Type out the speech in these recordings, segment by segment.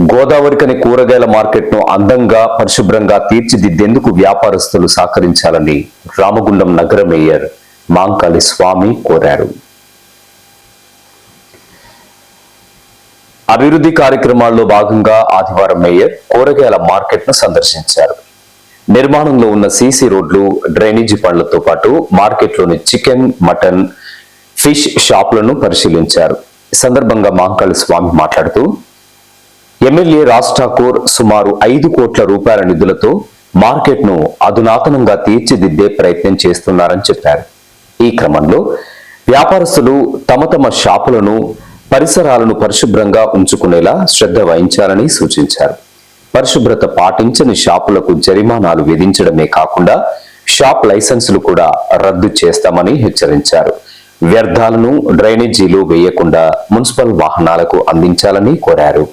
గోదావరికని కూరగాయల మార్కెట్ను అందంగా పరిశుభ్రంగా తీర్చిదిద్దేందుకు వ్యాపారస్తులు సహకరించాలని రామగుండం నగర మేయర్ మాంకాళి స్వామి కోరారు. అభివృద్ధి కార్యక్రమాల్లో భాగంగా ఆదివారం మేయర్ కూరగాయల మార్కెట్ను సందర్శించారు. నిర్మాణంలో ఉన్న సీసీ రోడ్లు, డ్రైనేజీ పనులతో పాటు మార్కెట్లోని చికెన్, మటన్, ఫిష్ షాపులను పరిశీలించారు. ఈ సందర్భంగా మాంకాళి స్వామి మాట్లాడుతూ ఎమ్మెల్యే రాజ్ ఠాకూర్ సుమారు 5 కోట్ల రూపాయల నిధులతో మార్కెట్ను అధునాతనంగా తీర్చిదిద్దే ప్రయత్నం చేస్తున్నారని చెప్పారు. ఈ క్రమంలో వ్యాపారస్తులు తమ తమ షాపులను, పరిసరాలను పరిశుభ్రంగా ఉంచుకునేలా శ్రద్ధ వహించాలని సూచించారు. పరిశుభ్రత పాటించని షాపులకు జరిమానాలు విధించడమే కాకుండా షాప్ లైసెన్సులు కూడా రద్దు చేస్తామని హెచ్చరించారు. వ్యర్థాలను డ్రైనేజీలు వేయకుండా మున్సిపల్ వాహనాలకు అందించాలని కోరారు.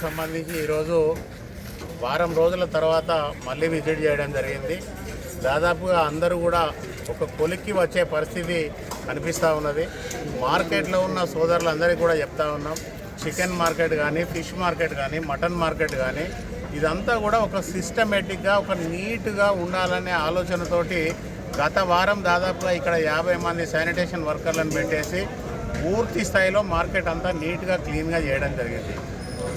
సంబంధించి ఈరోజు వారం రోజుల తర్వాత మళ్ళీ విజిట్ చేయడం జరిగింది. దాదాపుగా అందరూ కూడా ఒక కొలిక్కి వచ్చే పరిస్థితి కనిపిస్తూ ఉన్నది. మార్కెట్లో ఉన్న సోదరులందరికీ కూడా చెప్తా ఉన్నాం, చికెన్ మార్కెట్ కానీ, ఫిష్ మార్కెట్ కానీ, మటన్ మార్కెట్ కానీ ఇదంతా కూడా ఒక సిస్టమేటిక్గా, ఒక నీట్గా ఉండాలనే ఆలోచనతోటి గత వారం దాదాపుగా ఇక్కడ 50 మంది శానిటేషన్ వర్కర్లను పెట్టేసి పూర్తి స్థాయిలో మార్కెట్ అంతా నీట్గా క్లీన్గా చేయడం జరిగింది.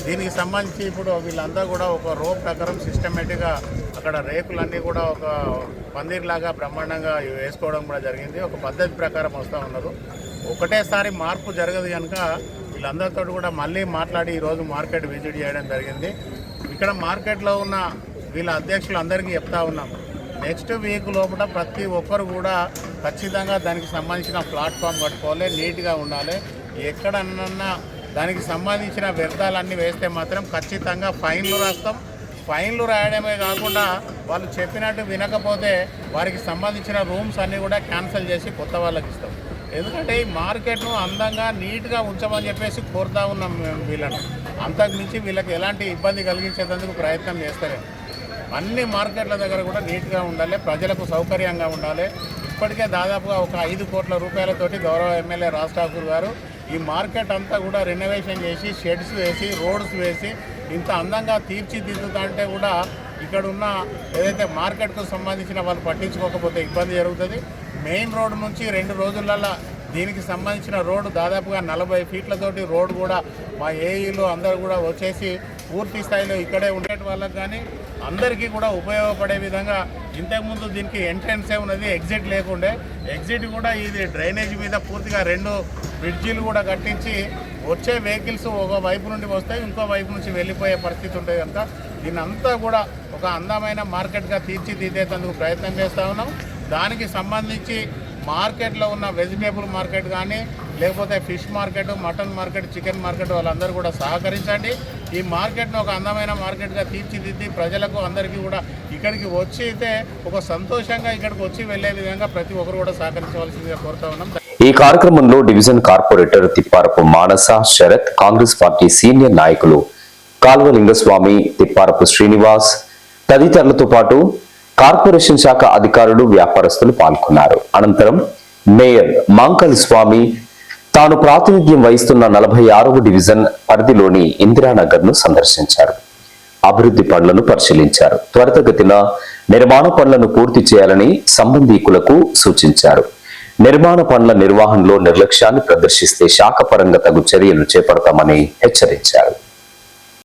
దీనికి సంబంధించి ఇప్పుడు వీళ్ళంతా కూడా ఒక రో ప్రకారం సిస్టమేటిక్గా అక్కడ రేకులన్నీ కూడా ఒక పందిర్లాగా బ్రహ్మాండంగా వేసుకోవడం కూడా జరిగింది. ఒక పద్ధతి ప్రకారం వస్తూ ఉన్నారు. ఒకటేసారి మార్పు జరగదు కనుక వీళ్ళందరితో కూడా మళ్ళీ మాట్లాడి ఈరోజు మార్కెట్ విజిట్ చేయడం జరిగింది. ఇక్కడ మార్కెట్లో ఉన్న వీళ్ళ అధ్యక్షులందరికీ చెప్తా ఉన్నాం, నెక్స్ట్ వీక్ లోపల ప్రతి ఒక్కరు కూడా ఖచ్చితంగా దానికి సంబంధించిన ప్లాట్ఫామ్ కట్టుకోవాలి, నీట్గా ఉండాలి. ఎక్కడన్నా దానికి సంబంధించిన వ్యర్థాలన్నీ వేస్తే మాత్రం ఖచ్చితంగా ఫైన్లు రాస్తాం. ఫైన్లు రాయడమే కాకుండా వాళ్ళు చెప్పినట్టు వినకపోతే వారికి సంబంధించిన రూమ్స్ అన్నీ కూడా క్యాన్సిల్ చేసి కొత్త వాళ్ళకి ఇస్తాం. ఎందుకంటే ఈ మార్కెట్ను అందంగా నీట్గా ఉంచమని చెప్పేసి కోరుతా ఉన్నాం మేము వీళ్ళను. అంతకు మించి వీళ్ళకి ఎలాంటి ఇబ్బంది కలిగించేందుకు ప్రయత్నం చేస్తలేము. అన్ని మార్కెట్ల దగ్గర కూడా నీట్గా ఉండాలి, ప్రజలకు సౌకర్యంగా ఉండాలి. ఇప్పటికే దాదాపుగా ఒక 5 కోట్ల రూపాయలతోటి గౌరవ ఎమ్మెల్యే రాజ్ ఠాకూర్ గారు ఈ మార్కెట్ అంతా కూడా రెనోవేషన్ చేసి, షెడ్స్ వేసి, రోడ్స్ వేసి ఇంత అందంగా తీర్చిదిద్దుతా అంటే కూడా ఇక్కడ ఉన్న ఏదైతే మార్కెట్కు సంబంధించిన వాళ్ళు పట్టించుకోకపోతే ఇబ్బంది జరుగుతుంది. మెయిన్ రోడ్డు నుంచి 2 రోజులలో దీనికి సంబంధించిన రోడ్డు దాదాపుగా 40 ఫీట్లతోటి రోడ్డు కూడా మా ఏఈలు అందరూ కూడా వచ్చేసి పూర్తి స్థాయిలో ఇక్కడే ఉండే వాళ్ళకి కానీ అందరికీ కూడా ఉపయోగపడే విధంగా, ఇంతకుముందు దీనికి ఎంట్రెన్సే ఉన్నది, ఎగ్జిట్ లేకుండే. ఎగ్జిట్ కూడా ఇది డ్రైనేజ్ మీద పూర్తిగా 2 బ్రిడ్జీలు కూడా కట్టించి వచ్చే వెహికల్స్ ఒక వైపు నుండి వస్తాయి, ఇంకో వైపు నుంచి వెళ్ళిపోయే పరిస్థితి ఉంటుంది కనుక దీన్ని అంతా కూడా ఒక అందమైన మార్కెట్గా తీర్చిదిద్దేందుకు ప్రయత్నం చేస్తూ ఉన్నాం. దానికి సంబంధించి మార్కెట్లో ఉన్న వెజిటేబుల్ మార్కెట్ కానీ, లేకపోతే fish market, mutton market, chicken market వాళ్ళందరూ కూడా సహకరించండి. ఈ మార్కెట్ను ఒక అందమైన మార్కెట్గా తీర్చిదిద్ది ప్రజలకు అందరికీ కూడా ఇక్కడికి వచ్చి అయితే ఒక సంతోషంగా ఇక్కడికి వచ్చి వెళ్లే విధంగా ప్రతి ఒక్కరు కూడా సహకరించవలసిందిగా కోరుతా ఉన్నాం. ఈ కార్యక్రమంలో డివిజన్ కార్పొరేటర్ తిప్పారపు మానస శరత్, కాంగ్రెస్ పార్టీ సీనియర్ నాయకులు కాల్వ లింగస్వామి, తిప్పారపు శ్రీనివాస్ తదితరులతో పాటు కార్పొరేషన్ శాఖ అధికారులు, వ్యాపారస్తులు పాల్గొన్నారు. అనంతరం మేయర్ మాంకాళి స్వామి తాను ప్రాతినిధ్యం వహిస్తున్న 46వ డివిజన్ పరిధిలోని ఇందిరానగర్ ను సందర్శించారు. అభివృద్ధి పనులను పరిశీలించారు. త్వరితగతిన నిర్మాణ పనులను పూర్తి చేయాలని సంబంధీకులకు సూచించారు. నిర్మాణ పనుల నిర్వహణలో నిర్లక్ష్యాన్ని ప్రదర్శిస్తే శాఖపరంగా తగు చర్యలు చేపడతామని హెచ్చరించారు.